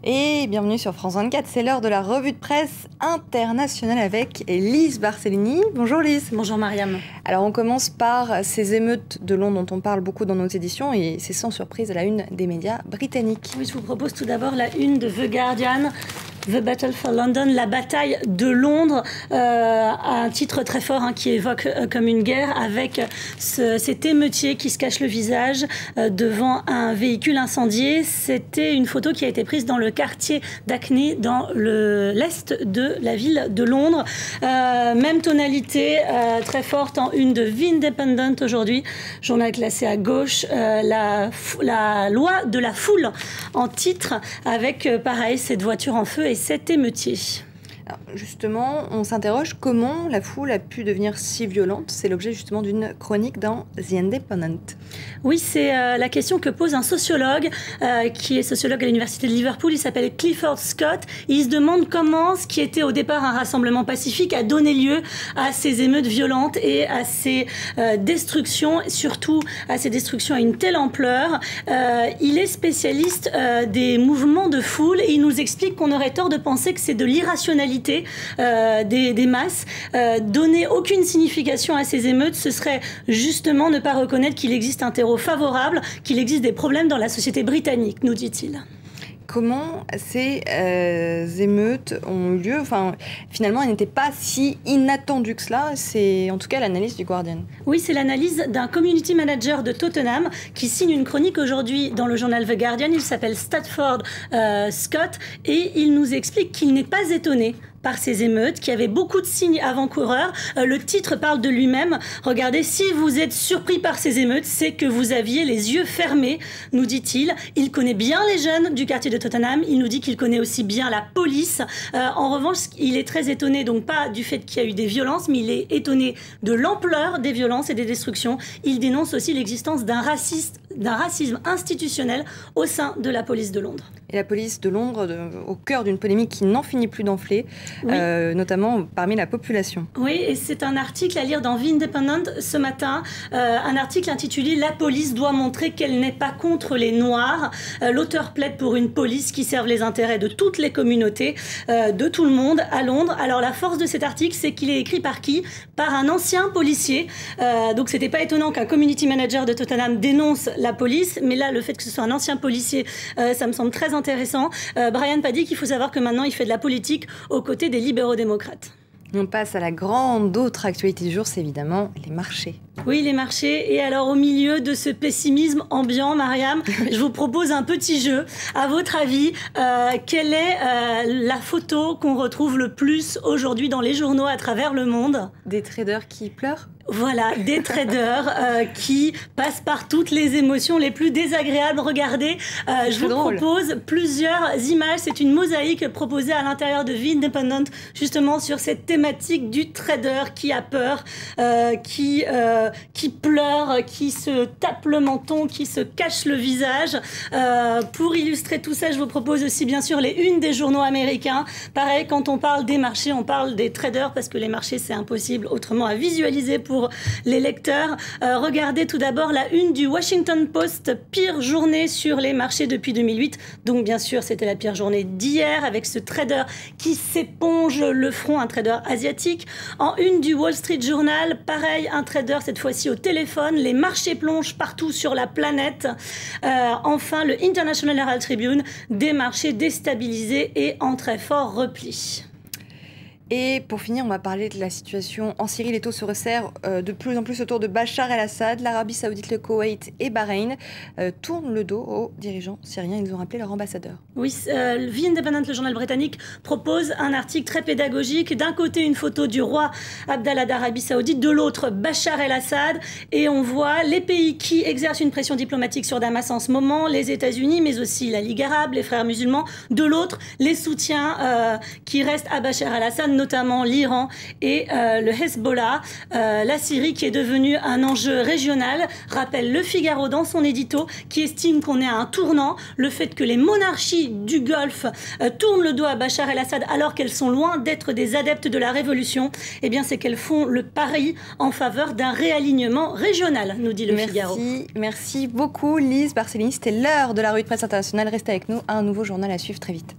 Et bienvenue sur France 24, c'est l'heure de la revue de presse internationale avec Lise Barcellini. Bonjour Lise. Bonjour Mariam. Alors on commence par ces émeutes de Londres dont on parle beaucoup dans nos éditions et c'est sans surprise à la une des médias britanniques. Oui, je vous propose tout d'abord la une de The Guardian. The Battle for London, la bataille de Londres, un titre très fort qui évoque comme une guerre avec cet émeutier qui se cache le visage devant un véhicule incendié. C'était une photo qui a été prise dans le quartier d'Hackney, dans l'est de la ville de Londres. Même tonalité très forte en une de The Independent aujourd'hui, journal classé à gauche, la loi de la foule en titre avec pareil cette voiture en feu et cet émeutier. Alors justement, on s'interroge comment la foule a pu devenir si violente. C'est l'objet justement d'une chronique dans The Independent. Oui, c'est la question que pose un sociologue qui est sociologue à l'université de Liverpool. Il s'appelle Clifford Scott. Il se demande comment ce qui était au départ un rassemblement pacifique a donné lieu à ces émeutes violentes et à ces destructions, surtout à ces destructions à une telle ampleur. Il est spécialiste des mouvements de foule et il nous explique qu'on aurait tort de penser que c'est de l'irrationalité des masses. Donner aucune signification à ces émeutes, ce serait justement ne pas reconnaître qu'il existe un terreau favorable, qu'il existe des problèmes dans la société britannique, nous dit-il. Comment ces émeutes ont eu lieu? Enfin, finalement, elles n'étaient pas si inattendues que cela. C'est en tout cas l'analyse du Guardian. Oui, c'est l'analyse d'un community manager de Tottenham qui signe une chronique aujourd'hui dans le journal The Guardian. Il s'appelle Stafford Scott et il nous explique qu'il n'est pas étonné par ces émeutes, qui avaient beaucoup de signes avant-coureurs. Le titre parle de lui-même. Regardez, si vous êtes surpris par ces émeutes, c'est que vous aviez les yeux fermés, nous dit-il. Il connaît bien les jeunes du quartier de Tottenham. Il nous dit qu'il connaît aussi bien la police. En revanche, il est très étonné, donc pas du fait qu'il y a eu des violences, mais il est étonné de l'ampleur des violences et des destructions. Il dénonce aussi l'existence d'un racisme institutionnel au sein de la police de Londres. Et la police de Londres, au cœur d'une polémique qui n'en finit plus d'enfler, oui. Notamment parmi la population. Oui, et c'est un article à lire dans The Independent ce matin, un article intitulé « La police doit montrer qu'elle n'est pas contre les Noirs ». L'auteur plaide pour une police qui serve les intérêts de toutes les communautés, de tout le monde à Londres. Alors la force de cet article, c'est qu'il est écrit par qui? Par un ancien policier. Donc c'était pas étonnant qu'un community manager de Tottenham dénonce la police, mais là, le fait que ce soit un ancien policier, ça me semble très intéressant. Brian Paddick, il faut savoir que maintenant, il fait de la politique aux côtés des libéraux-démocrates. On passe à la grande autre actualité du jour, c'est évidemment les marchés. Oui, les marchés. Et alors, au milieu de ce pessimisme ambiant, Mariam, je vous propose un petit jeu. À votre avis, quelle est la photo qu'on retrouve le plus aujourd'hui dans les journaux à travers le monde? Des traders qui pleurent? Voilà, des traders qui passent par toutes les émotions les plus désagréables. Regardez, je vous propose plusieurs images. C'est une mosaïque proposée à l'intérieur de The Independent, justement sur cette thématique du trader qui a peur, qui pleure, qui se tape le menton, qui se cache le visage. Pour illustrer tout ça, je vous propose aussi bien sûr les unes des journaux américains. Pareil, quand on parle des marchés, on parle des traders parce que les marchés, c'est impossible autrement à visualiser pour les lecteurs. Regardez tout d'abord la une du Washington Post, pire journée sur les marchés depuis 2008. Donc bien sûr, c'était la pire journée d'hier avec ce trader qui s'éponge le front, un trader asiatique. En une du Wall Street Journal, pareil, un trader cette fois-ci au téléphone. Les marchés plongent partout sur la planète. Enfin, le International Herald Tribune, des marchés déstabilisés et en très fort repli. Et pour finir, on va parler de la situation en Syrie. Les taux se resserrent de plus en plus autour de Bachar el-Assad. L'Arabie Saoudite, le Koweït et Bahreïn tournent le dos aux dirigeants syriens. Ils ont rappelé leur ambassadeur. Oui, The Independent, le journal britannique, propose un article très pédagogique. D'un côté, une photo du roi Abdallah d'Arabie Saoudite, de l'autre, Bachar el-Assad. Et on voit les pays qui exercent une pression diplomatique sur Damas en ce moment, les États-Unis, mais aussi la Ligue arabe, les frères musulmans. De l'autre, les soutiens qui restent à Bachar el-Assad, notamment l'Iran et le Hezbollah. La Syrie qui est devenue un enjeu régional, rappelle Le Figaro dans son édito, qui estime qu'on est à un tournant. Le fait que les monarchies du Golfe tournent le dos à Bachar el-Assad alors qu'elles sont loin d'être des adeptes de la révolution, eh bien c'est qu'elles font le pari en faveur d'un réalignement régional, nous dit Le Figaro. Merci beaucoup Lise Barcellini. C'était l'heure de la revue de presse internationale. Restez avec nous, un nouveau journal à suivre très vite.